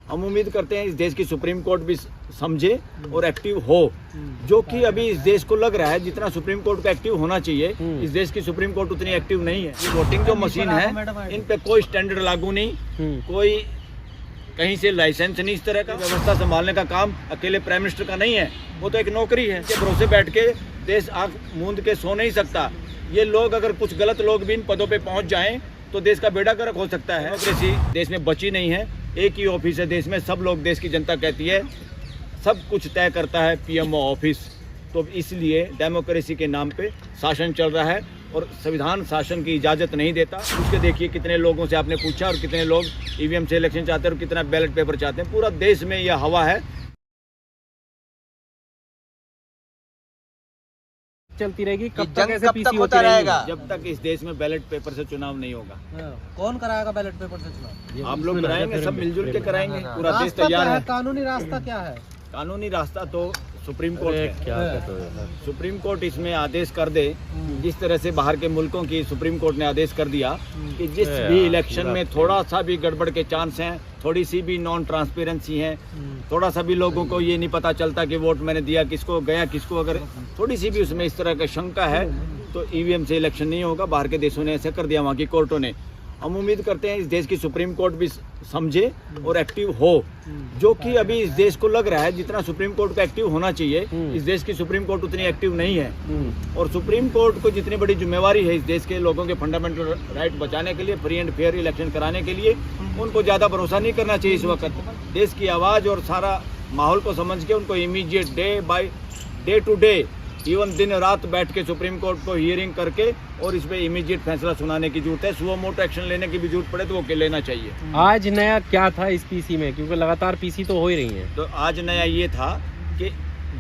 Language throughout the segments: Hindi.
हम उम्मीद करते हैं इस देश की सुप्रीम कोर्ट भी समझे और एक्टिव हो, जो कि अभी इस देश को लग रहा है जितना सुप्रीम कोर्ट को एक्टिव होना चाहिए, इस देश की सुप्रीम कोर्ट उतनी एक्टिव नहीं है। ये वोटिंग जो मशीन है इन पे कोई स्टैंडर्ड लागू नहीं, कोई कहीं से लाइसेंस नहीं, इस तरह का व्यवस्था संभालने का काम अकेले प्राइम मिनिस्टर का नहीं है, वो तो एक नौकरी है कि भरोसे बैठ के देश आंख मूंद के सो नहीं सकता। ये लोग अगर कुछ गलत लोग भी इन पदों पे पहुंच जाएं तो देश का बेड़ा गर्क हो सकता है। डेमोक्रेसी देश में बची नहीं है, एक ही ऑफिस है देश में, सब लोग देश की जनता कहती है सब कुछ तय करता है पीएमओ ऑफिस। तो इसलिए डेमोक्रेसी के नाम पे शासन चल रहा है और संविधान शासन की इजाज़त नहीं देता। उसके देखिए कितने लोगों से आपने पूछा और कितने लोग ईवीएम से इलेक्शन चाहते हैं और कितना बैलेट पेपर चाहते हैं। पूरा देश में यह हवा है। चलती रहेगी, कब जंग तक ऐसे कब पीसी तक होती होता रहेगी? रहेगा? जब तक इस देश में बैलेट पेपर से चुनाव नहीं होगा। कौन कराएगा बैलेट पेपर से चुनाव? आप लोग कराएंगे, सब मिलजुल के कराएंगे, पूरा देश रास्ता तैयार क्या है। है? कानूनी रास्ता क्या है? कानूनी रास्ता तो सुप्रीम कोर्ट है। क्या कहते हो? सुप्रीम कोर्ट इसमें आदेश कर दे, जिस तरह से बाहर के मुल्कों की सुप्रीम कोर्ट ने आदेश कर दिया कि जिस भी इलेक्शन में थोड़ा सा भी गड़बड़ के चांस हैं, थोड़ी सी भी नॉन ट्रांसपेरेंसी है, थोड़ा सा भी लोगों को ये नहीं पता चलता कि वोट मैंने दिया किसको, गया किसको, अगर थोड़ी सी भी उसमें इस तरह का शंका है तो ईवीएम से इलेक्शन नहीं होगा। बाहर के देशों ने ऐसा कर दिया, वहाँ की कोर्टों ने। हम उम्मीद करते हैं इस देश की सुप्रीम कोर्ट भी समझे और एक्टिव हो, जो कि अभी इस देश को लग रहा है जितना सुप्रीम कोर्ट को एक्टिव होना चाहिए, इस देश की सुप्रीम कोर्ट उतनी एक्टिव नहीं है। और सुप्रीम कोर्ट को जितनी बड़ी जिम्मेवारी है इस देश के लोगों के फंडामेंटल राइट बचाने के लिए, फ्री एंड फेयर इलेक्शन कराने के लिए, उनको ज़्यादा भरोसा नहीं करना चाहिए इस वक्त। देश की आवाज़ और सारा माहौल को समझ के उनको immediate day to day, even दिन रात बैठ के सुप्रीम कोर्ट को हियरिंग करके और इस पे इमीडिएट फैसला सुनाने की जरूरत है। सुओ मोटो एक्शन लेने की भी जरूरत पड़े तो वो लेना चाहिए। आज नया क्या था इस पीसी में, क्योंकि लगातार पीसी तो हो ही रही है? तो आज नया ये था कि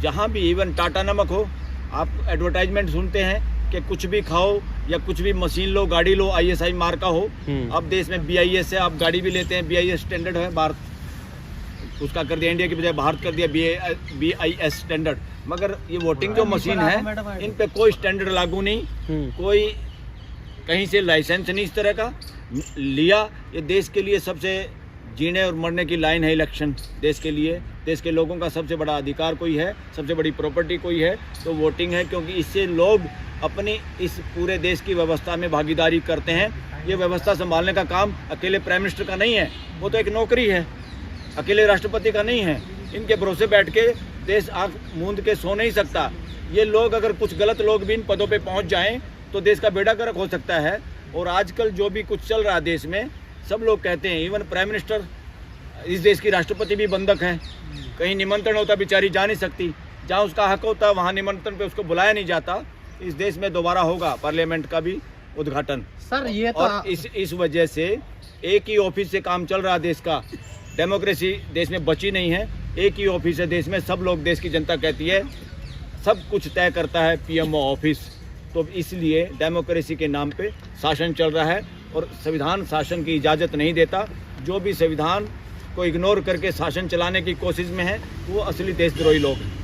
जहाँ भी इवन टाटा नमक हो, आप एडवर्टाइजमेंट सुनते हैं कि कुछ भी खाओ या कुछ भी मशीन लो, गाड़ी लो, ISI मार्का हो। अब देश में BIS है, आप गाड़ी भी लेते हैं, BIS स्टैंडर्ड है, भारत उसका कर दिया, इंडिया की बजाय भारत कर दिया BIS स्टैंडर्ड। मगर ये वोटिंग जो मशीन है इन पे कोई स्टैंडर्ड लागू नहीं, कोई कहीं से लाइसेंस नहीं, इस तरह का लिया। ये देश के लिए सबसे जीने और मरने की लाइन है इलेक्शन। देश के लिए, देश के लोगों का सबसे बड़ा अधिकार कोई है, सबसे बड़ी प्रॉपर्टी कोई है तो वोटिंग है, क्योंकि इससे लोग अपनी इस पूरे देश की व्यवस्था में भागीदारी करते हैं। ये व्यवस्था संभालने का काम अकेले प्राइम मिनिस्टर का नहीं है, वो तो एक नौकरी है, अकेले राष्ट्रपति का नहीं है। इनके भरोसे बैठ के देश आंख मूंद के सो नहीं सकता। ये लोग अगर कुछ गलत लोग भी इन पदों पे पहुंच जाएं तो देश का बेड़ा गर्क हो सकता है। और आजकल जो भी कुछ चल रहा है देश में, सब लोग कहते हैं, इवन प्राइम मिनिस्टर, इस देश की राष्ट्रपति भी बंधक हैं। कहीं निमंत्रण होता बेचारी जा नहीं सकती, जहाँ उसका हक होता वहाँ निमंत्रण पे उसको बुलाया नहीं जाता। इस देश में दोबारा होगा पार्लियामेंट का भी उद्घाटन सर ये तो और इस वजह से एक ही ऑफिस से काम चल रहा है देश का। डेमोक्रेसी देश में बची नहीं है, एक ही ऑफिस है देश में, सब लोग देश की जनता कहती है सब कुछ तय करता है पीएमओ ऑफिस। तो इसलिए डेमोक्रेसी के नाम पे शासन चल रहा है और संविधान शासन की इजाज़त नहीं देता। जो भी संविधान को इग्नोर करके शासन चलाने की कोशिश में है वो असली देशद्रोही लोग हैं।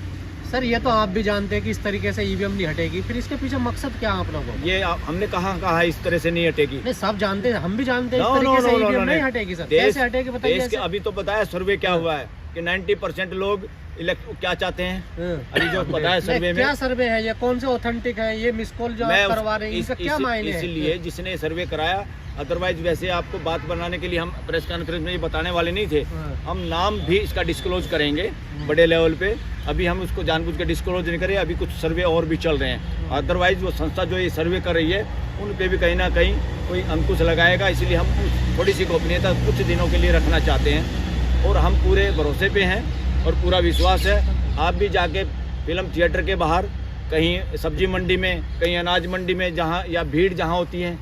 सर ये तो आप भी जानते हैं कि इस तरीके से ईवीएम नहीं हटेगी, फिर इसके पीछे मकसद क्या है आप लोगों को? ये हमने कहा है इस तरह से नहीं हटेगी। नहीं, सब जानते हैं, हम भी जानते हैं इस तरीके से ईवीएम नहीं हटेगी। सर कैसे हटेगी बताइए? देश के अभी तो बताया सर्वे क्या हुआ है कि 90% लोग क्या चाहते हैं, अभी जो बताया सर्वे में। क्या सर्वे है ये, कौन से ऑथेंटिक है ये? मिस कॉल जो आप करवा रहे हैं इसका क्या मायने है? इसलिए जिसने सर्वे कराया, अदरवाइज वैसे आपको बात बनाने के लिए हम प्रेस कॉन्फ्रेंस में ये बताने वाले नहीं थे। हम नाम भी इसका डिस्क्लोज करेंगे बड़े लेवल पे, अभी हम उसको जानबूझ के डिस्क्लोज नहीं करें। अभी कुछ सर्वे और भी चल रहे हैं, अदरवाइज वो संस्था जो ये सर्वे कर रही है उन पे भी कहीं ना कहीं कोई अंकुश लगाएगा। इसलिए हम थोड़ी सी गोपनीयता कुछ दिनों के लिए रखना चाहते हैं और हम पूरे भरोसे पे हैं और पूरा विश्वास है। आप भी जाके फिल्म थिएटर के बाहर, कहीं सब्जी मंडी में, कहीं अनाज मंडी में, जहाँ या भीड़ जहाँ होती है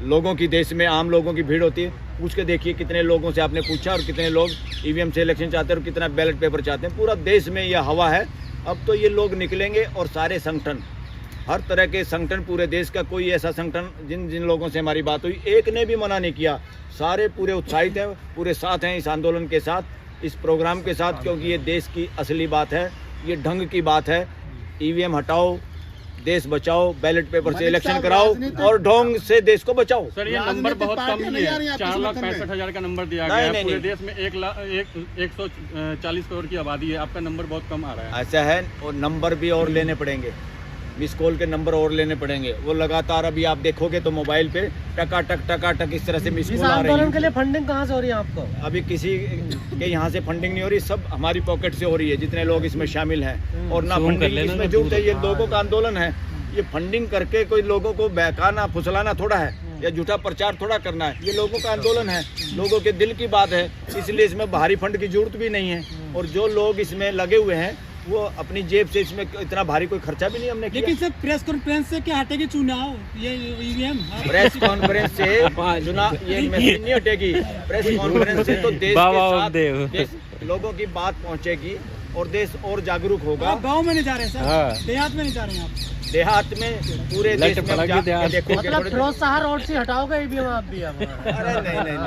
लोगों की, देश में आम लोगों की भीड़ होती है, पूछ के देखिए कितने लोगों से आपने पूछा और कितने लोग ईवीएम से इलेक्शन चाहते हैं और कितना बैलेट पेपर चाहते हैं। पूरा देश में यह हवा है। अब तो ये लोग निकलेंगे और सारे संगठन, हर तरह के संगठन, पूरे देश का कोई ऐसा संगठन जिन लोगों से हमारी बात हुई, एक ने भी मना नहीं किया। सारे पूरे उत्साहित हैं, पूरे साथ हैं इस आंदोलन के साथ, इस प्रोग्राम के साथ, क्योंकि ये देश की असली बात है, ये ढंग की बात है। ईवीएम हटाओ, देश बचाओ, बैलेट पेपर से इलेक्शन कराओ और ढोंग से देश को बचाओ। सर ये नंबर बहुत कम ही है, 4,65,000 का नंबर दिया गया है। पूरे देश में 140 करोड़ की आबादी है, आपका नंबर बहुत कम आ रहा है। ऐसा है, और नंबर भी और लेने पड़ेंगे, मिस कॉल के नंबर और लेने पड़ेंगे। वो लगातार अभी आप देखोगे तो मोबाइल पे टका टक इस तरह से मिस इस कॉल आ रही आंदोलन है। के लिए फंडिंग कहाँ से हो रही है आपको? अभी किसी के यहाँ से फंडिंग नहीं हो रही, सब हमारी पॉकेट से हो रही है, जितने लोग इसमें शामिल हैं। और ना फंडिंग इसमें जरूरत है, ये लोगों का आंदोलन है। ये फंडिंग करके कोई लोगों को बहकाना फुसलाना थोड़ा है, या झूठा प्रचार थोड़ा करना है। ये लोगों का आंदोलन है, लोगों के दिल की बात है, इसलिए इसमें बाहरी फंड की जरूरत भी नहीं है। और जो लोग इसमें लगे हुए हैं वो अपनी जेब से, इसमें इतना भारी कोई खर्चा भी नहीं हमने किया। लेकिन सर प्रेस कॉन्फ्रेंस से क्या हटेगी चुनाव, ये ईवीएम? प्रेस कॉन्फ्रेंस से चुनाव, ये मशीन नहीं हटेगी। प्रेस कॉन्फ्रेंस से तो देश के साथ लोगों की बात पहुंचेगी और देश और जागरूक होगा। आप गाँव में नहीं जा रहे सर, हाँ। देहात में नहीं जा रहे हैं आप? देहात में पूरे देश में आप जाके देखोगे मतलब फिरोज शाह रोड से हटाओगे ईवीएम आप भी? अरे नहीं,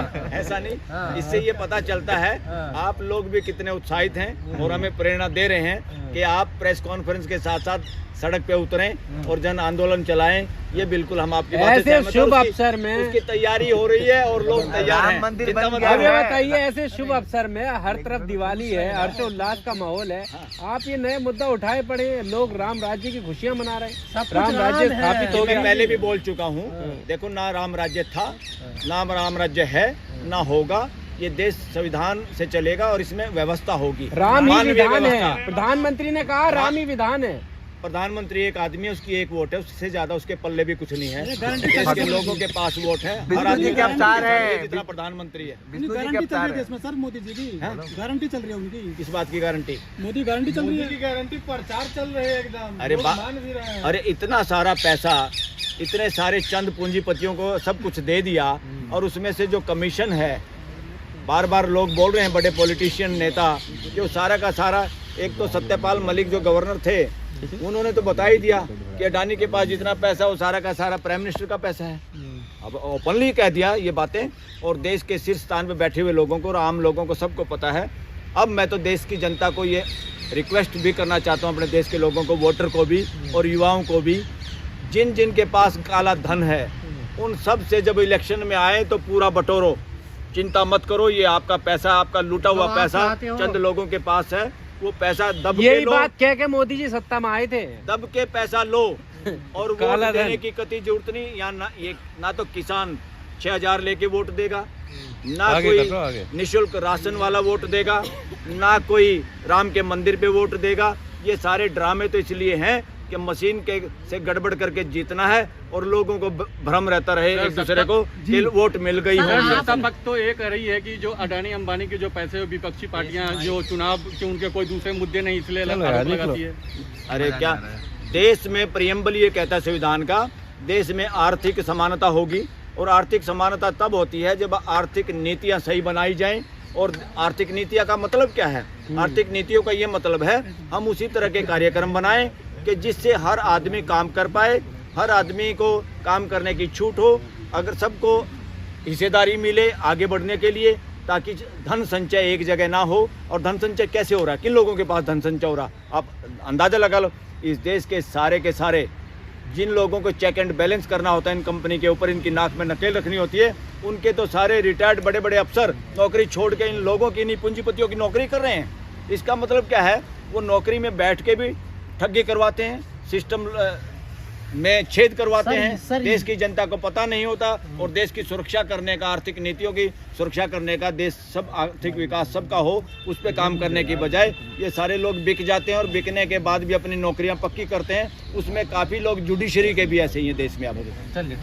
ऐसा नहीं। इससे ये पता चलता है आप लोग भी कितने उत्साहित हैं और हमें प्रेरणा दे रहे हैं कि आप प्रेस कॉन्फ्रेंस के साथ साथ सड़क पे उतरें और जन आंदोलन चलाएं। ये बिल्कुल हम आपकी बात से ऐसे सहमत हैं। शुभ उसकी- अवसर में उसकी तैयारी हो रही है और लोग तैयार हैं। चिंता मत हमें करो। बताइए, ऐसे शुभ अवसर में हर तरफ दिवाली है, हर्षोल्लास का माहौल है, आप ये नए मुद्दा उठाए पड़े, लोग राम राज्य की खुशियां मना रहे हैं, राम राज्य स्थापित हो मैं गया। पहले भी बोल चुका हूँ, देखो ना राम राज्य था, ना राम राज्य है, ना होगा। ये देश संविधान से चलेगा और इसमें व्यवस्था होगी। राम ही मानवीय विधान व्यवस्था। है, प्रधानमंत्री ने कहा राम ही विधान है। प्रधानमंत्री एक आदमी है, उसकी एक वोट है, उससे ज्यादा उसके पल्ले भी कुछ नहीं है। गारंटी देश के लोगों के पास वोट है, हर आदमी का जितना प्रधानमंत्री है। गारंटी चल रही है इसमें सर, मोदी जी की गारंटी चल रही है उनकी। किस बात की गारंटी? मोदी गारंटी चल रही है, गारंटी प्रचार चल रहे हैं एकदम। अरे अरे इतना सारा पैसा, इतने सारे चंद पूंजीपतियों को सब कुछ दे दिया, और उसमें से जो कमीशन है, बार बार लोग बोल रहे हैं बड़े पॉलिटिशियन नेता कि वो सारा का सारा, एक तो सत्यपाल मलिक जो गवर्नर थे उन्होंने तो बता ही दिया कि अडानी के पास जितना पैसा वो सारा का सारा प्राइम मिनिस्टर का पैसा है। अब ओपनली कह दिया ये बातें, और देश के शीर्ष स्थान पे बैठे हुए लोगों को और आम लोगों को सबको पता है। अब मैं तो देश की जनता को ये रिक्वेस्ट भी करना चाहता हूँ, अपने देश के लोगों को, वोटर को भी और युवाओं को भी, जिन जिन के पास काला धन है उन सब से जब इलेक्शन में आए तो पूरा बटोरो, चिंता मत करो। ये आपका पैसा, आपका लूटा हुआ पैसा चंद लोगों के पास है, वो पैसा दब के यही लो, बात कह के मोदी जी सत्ता में आए थे। दब के पैसा लो और वोट काला धन। देने की कतई जरूरत नहीं। या ना तो किसान 6,000 लेके वोट देगा, ना कोई निशुल्क राशन वाला वोट देगा, ना कोई राम के मंदिर पे वोट देगा। ये सारे ड्रामे तो इसलिए हैं कि मशीन के से गड़बड़ करके जीतना है और लोगों को भ्रम रहता रहे एक दूसरे को कि वोट मिल गई है। सत्ता पक्ष तो ये कह रही है कि जो अडानी अंबानी के जो पैसे विपक्षी पार्टियां जो चुनाव के उनके कोई दूसरे मुद्दे नहीं, इसलिए आरोप लगाती है। अरे क्या देश में प्रियम्बल ये कहता है संविधान का, देश में आर्थिक समानता होगी, और आर्थिक समानता तब होती है जब आर्थिक नीतियां सही बनाई जाएं। और आर्थिक नीतियां का मतलब क्या है? आर्थिक नीतियों का ये मतलब है हम उसी तरह के कार्यक्रम बनाएं कि जिससे हर आदमी काम कर पाए, हर आदमी को काम करने की छूट हो, अगर सबको हिस्सेदारी मिले आगे बढ़ने के लिए, ताकि धन संचय एक जगह ना हो। और धन संचय कैसे हो रहा है, किन लोगों के पास धन संचय हो रहा, आप अंदाजा लगा लो। इस देश के सारे जिन लोगों को चेक एंड बैलेंस करना होता है इन कंपनी के ऊपर, इनकी नाक में नकेल रखनी होती है, उनके तो सारे रिटायर्ड बड़े बड़े अफसर नौकरी छोड़ के इन लोगों की, इन पूंजीपतियों की नौकरी कर रहे हैं। इसका मतलब क्या है? वो नौकरी में बैठ के भी ठगी करवाते हैं, सिस्टम में छेद करवाते हैं। देश की जनता को पता नहीं होता, और देश की सुरक्षा करने का, आर्थिक नीतियों की सुरक्षा करने का, देश सब आर्थिक विकास सबका हो, उस पर काम करने की बजाय ये सारे लोग बिक जाते हैं, और बिकने के बाद भी अपनी नौकरियां पक्की करते हैं। उसमें काफ़ी लोग जुडिशरी के भी ऐसे ही हैं देश में। आप चलिए।